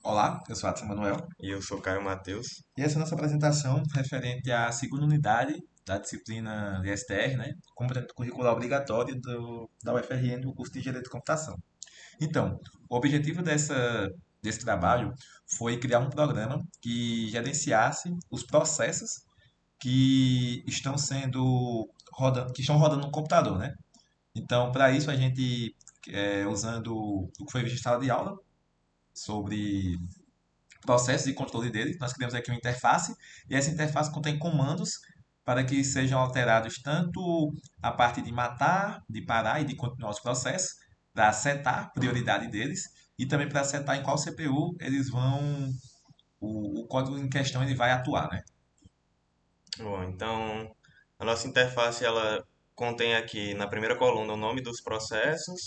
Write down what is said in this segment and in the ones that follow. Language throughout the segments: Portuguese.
Olá, eu sou Adson Manuel E eu sou Caio Matheus. e essa é a nossa apresentação referente à segunda unidade da disciplina de STR, né? Complemento curricular obrigatório da UFRN do curso de Engenharia de Computação. Então, o objetivo desse trabalho foi criar um programa que gerenciasse os processos que que estão rodando no computador, né? Então, para isso a gente, usando o que foi visto em sala de aula sobre processos de controle dele. Nós criamos aqui uma interface e essa interface contém comandos para que sejam alterados tanto a parte de matar, de parar e de continuar os processos, para setar a prioridade deles e também para setar em qual CPU o código em questão ele vai atuar, né? Bom, então a nossa interface ela contém aqui na primeira coluna o nome dos processos,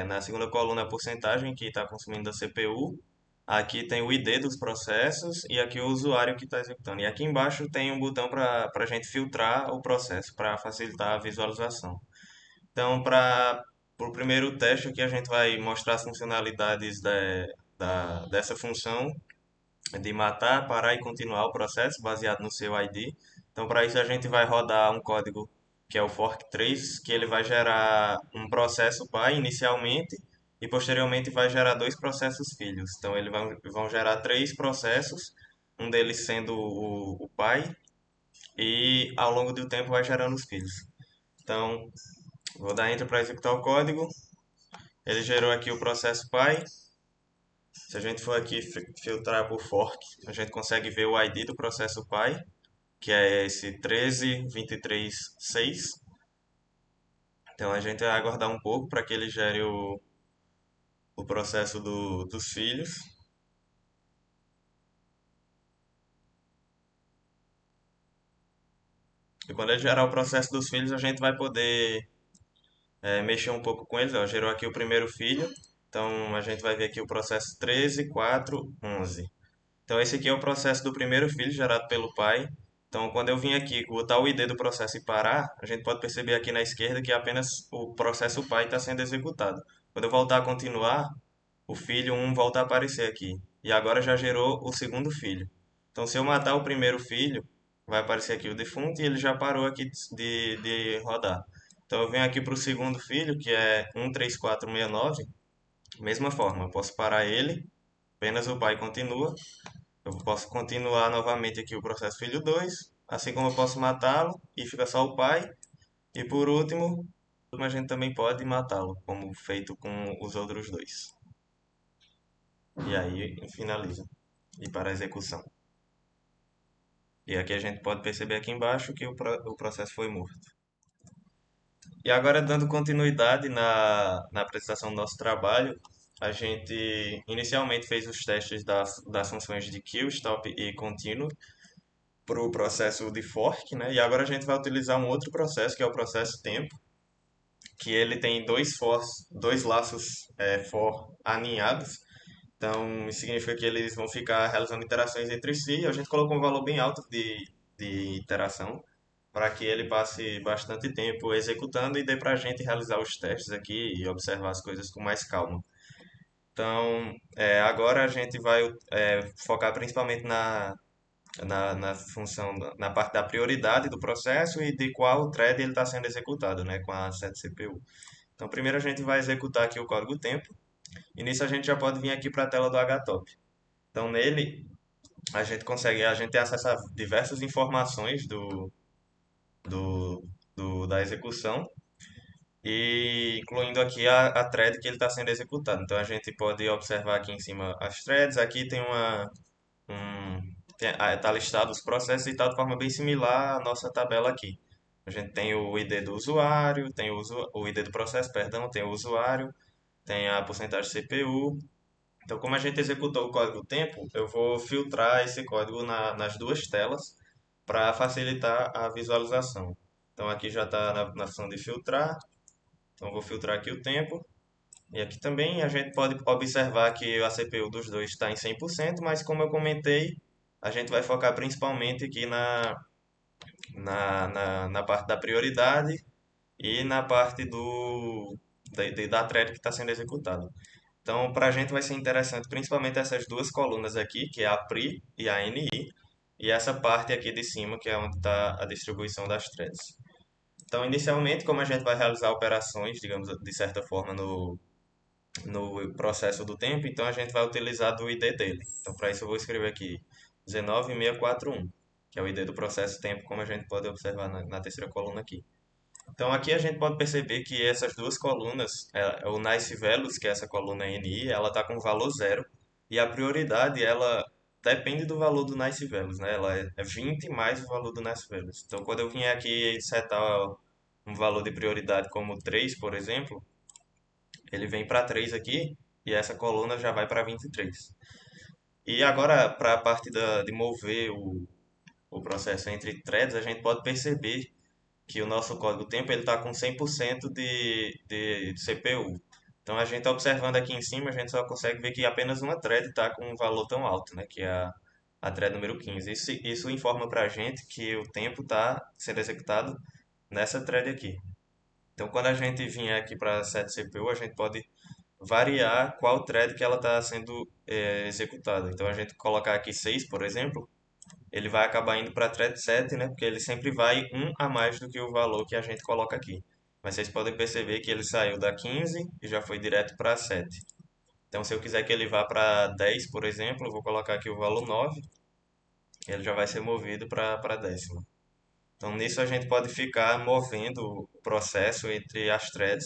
na segunda coluna a porcentagem que está consumindo da CPU, aqui tem o ID dos processos e aqui o usuário que está executando. E aqui embaixo tem um botão para a gente filtrar o processo, para facilitar a visualização. Então, para o primeiro teste aqui a gente vai mostrar as funcionalidades dessa função de matar, parar e continuar o processo baseado no seu ID. Então, para isso, a gente vai rodar um código que é o fork3, que ele vai gerar um processo pai inicialmente e posteriormente vai gerar dois processos filhos. Então, vão gerar três processos, um deles sendo o pai, e ao longo do tempo vai gerando os filhos. Então, vou dar enter para executar o código. Ele gerou aqui o processo pai. Se a gente for aqui filtrar por fork, a gente consegue ver o ID do processo pai, que é esse 13236. Então a gente vai aguardar um pouco para que ele gere o processo dos filhos. E quando ele gerar o processo dos filhos, a gente vai poder mexer um pouco com eles. Ó, gerou aqui o primeiro filho. Então a gente vai ver aqui o processo 13.4.11. Então esse aqui é o processo do primeiro filho gerado pelo pai. Então quando eu vim aqui botar o ID do processo e parar, a gente pode perceber aqui na esquerda que apenas o processo pai está sendo executado. Quando eu voltar a continuar, o filho um volta a aparecer aqui. E agora já gerou o segundo filho. Então se eu matar o primeiro filho, vai aparecer aqui o defunto e ele já parou aqui de rodar. Então eu venho aqui para o segundo filho, que é 13469. Mesma forma, eu posso parar ele, apenas o pai continua. Eu posso continuar novamente aqui o processo filho 2, assim como eu posso matá-lo e fica só o pai. E por último, a gente também pode matá-lo, como feito com os outros dois. E aí finaliza. E para a execução. E aqui a gente pode perceber aqui embaixo que o processo foi morto. E agora, dando continuidade na apresentação do nosso trabalho, a gente inicialmente fez os testes das funções de kill, stop e continue para o processo de fork, né? E agora a gente vai utilizar um outro processo, que é o processo tempo, que ele tem dois laços for aninhados. Então, isso significa que eles vão ficar realizando interações entre si. A gente colocou um valor bem alto de interação para que ele passe bastante tempo executando e dê para a gente realizar os testes aqui e observar as coisas com mais calma. Então, agora a gente vai focar principalmente na função, na parte da prioridade do processo e de qual thread ele está sendo executado, né, com a 7 CPU. Então, primeiro a gente vai executar aqui o código tempo, e nisso a gente já pode vir aqui para a tela do HTOP. Então, nele, a gente tem acesso a diversas informações do, da execução, e incluindo aqui a thread que ele está sendo executado. Então, a gente pode observar aqui em cima as threads, aqui tem tá listado os processos e tal de forma bem similar à nossa tabela aqui. A gente tem o ID do usuário, tem o ID do processo, perdão, tem o usuário, tem a porcentagem CPU. Então, como a gente executou o código tempo, eu vou filtrar esse código nas duas telas para facilitar a visualização. Então, aqui já está na opção de filtrar. Então, eu vou filtrar aqui o tempo. E aqui também a gente pode observar que a CPU dos dois está em 100%, mas como eu comentei, a gente vai focar principalmente aqui na parte da prioridade e na parte da thread que está sendo executada. Então, para a gente vai ser interessante principalmente essas duas colunas aqui, que é a PRI e a NI, e essa parte aqui de cima, que é onde está a distribuição das threads. Então, inicialmente, como a gente vai realizar operações, digamos, de certa forma, no processo do tempo, então a gente vai utilizar do ID dele. Então, para isso eu vou escrever aqui 19641, que é o ID do processo tempo, como a gente pode observar na terceira coluna aqui. Então, aqui a gente pode perceber que essas duas colunas, o Nice Values, que é essa coluna NI, ela está com valor zero, e a prioridade, ela depende do valor do Nice Values, né? Ela é 20 mais o valor do Nice Values. Então, quando eu vier aqui e setar um valor de prioridade como 3, por exemplo, ele vem para 3 aqui e essa coluna já vai para 23. E agora, para a parte de mover o processo entre threads, a gente pode perceber que o nosso código-tempo ele está com 100% de CPU. Então, a gente observando aqui em cima, a gente só consegue ver que apenas uma thread está com um valor tão alto, né, que é a thread número 15. Isso informa para a gente que o tempo está sendo executado nessa thread aqui. Então, quando a gente vier aqui para set CPU, a gente pode variar qual thread que ela está sendo executada. Então, a gente colocar aqui 6, por exemplo, ele vai acabar indo para thread 7, né? Porque ele sempre vai um a mais do que o valor que a gente coloca aqui. Mas vocês podem perceber que ele saiu da 15 e já foi direto para 7. Então, se eu quiser que ele vá para 10, por exemplo, eu vou colocar aqui o valor 9, ele já vai ser movido para décima. Então, nisso a gente pode ficar movendo o processo entre as threads.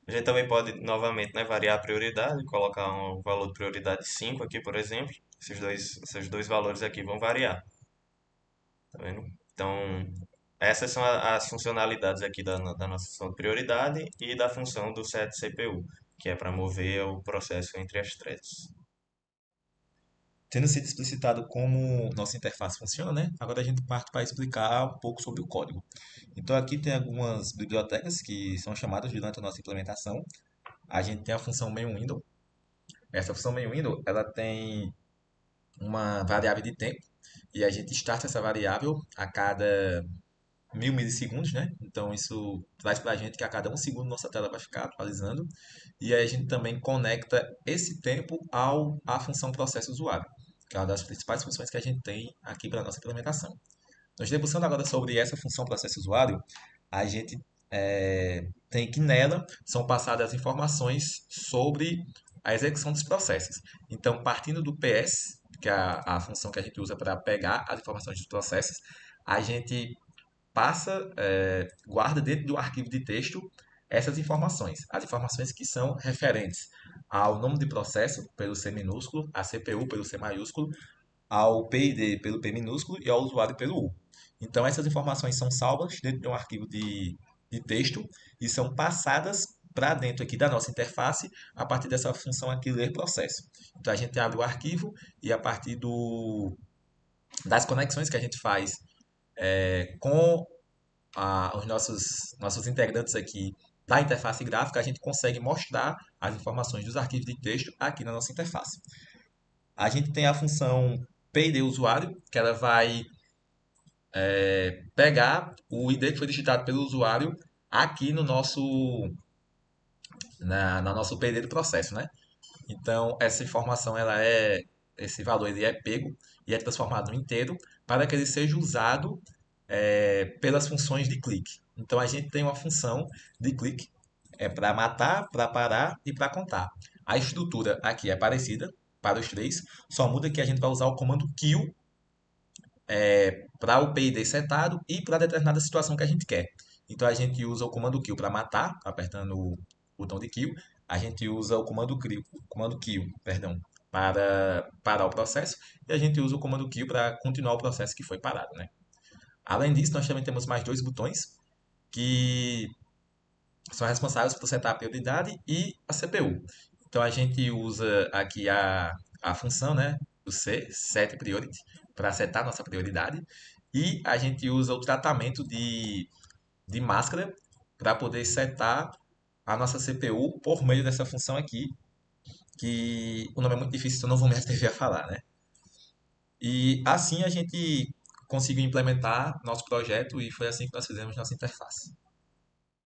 A gente também pode, novamente, né, variar a prioridade, colocar um valor de prioridade 5 aqui, por exemplo. Esses dois valores aqui vão variar, tá vendo? Então, essas são as funcionalidades aqui da nossa função de prioridade e da função do set CPU, que é para mover o processo entre as threads. Tendo sido explicitado como nossa interface funciona, né? Agora a gente parte para explicar um pouco sobre o código. Então aqui tem algumas bibliotecas que são chamadas durante a nossa implementação. A gente tem a função main window. Essa função main window, ela tem uma variável de tempo e a gente starta essa variável a cada 1000 milissegundos, né? Então isso traz para a gente que a cada 1 segundo nossa tela vai ficar atualizando. E aí a gente também conecta esse tempo à função processo usuário, que é uma das principais funções que a gente tem aqui para a nossa implementação. Nós debruçando agora sobre essa função processo usuário, a gente tem que nela são passadas as informações sobre a execução dos processos. Então, partindo do PS, que é a função que a gente usa para pegar as informações dos processos, a gente guarda dentro do arquivo de texto essas informações. As informações que são referentes ao nome de processo, pelo C minúsculo, a CPU pelo C maiúsculo, ao PID pelo P minúsculo e ao usuário pelo U. Então, essas informações são salvas dentro de um arquivo de texto e são passadas para dentro aqui da nossa interface a partir dessa função aqui ler processo. Então, a gente abre o arquivo e a partir das conexões que a gente faz com os nossos integrantes aqui da interface gráfica, a gente consegue mostrar as informações dos arquivos de texto aqui na nossa interface. A gente tem a função PID usuário, que ela vai pegar o ID que foi digitado pelo usuário aqui no na nosso PID do processo, né? Então, essa informação, esse valor ele é pego e é transformado no inteiro para que ele seja usado pelas funções de clique. Então, a gente tem uma função de clique para matar, para parar e para contar. A estrutura aqui é parecida para os três, só muda que a gente vai usar o comando kill para o PID setado e para determinada situação que a gente quer. Então a gente usa o comando kill para matar, apertando o botão de kill. A gente usa o comando kill, perdão, para parar o processo. E a gente usa o comando kill para continuar o processo que foi parado, né? Além disso, nós também temos mais dois botões que são responsáveis por setar a prioridade e a CPU. Então a gente usa aqui a função, né, do set priority, para setar nossa prioridade. E a gente usa o tratamento de máscara para poder setar a nossa CPU por meio dessa função aqui, que o nome é muito difícil, então não vou me atrever a falar, né? E assim a gente conseguiu implementar nosso projeto e foi assim que nós fizemos nossa interface.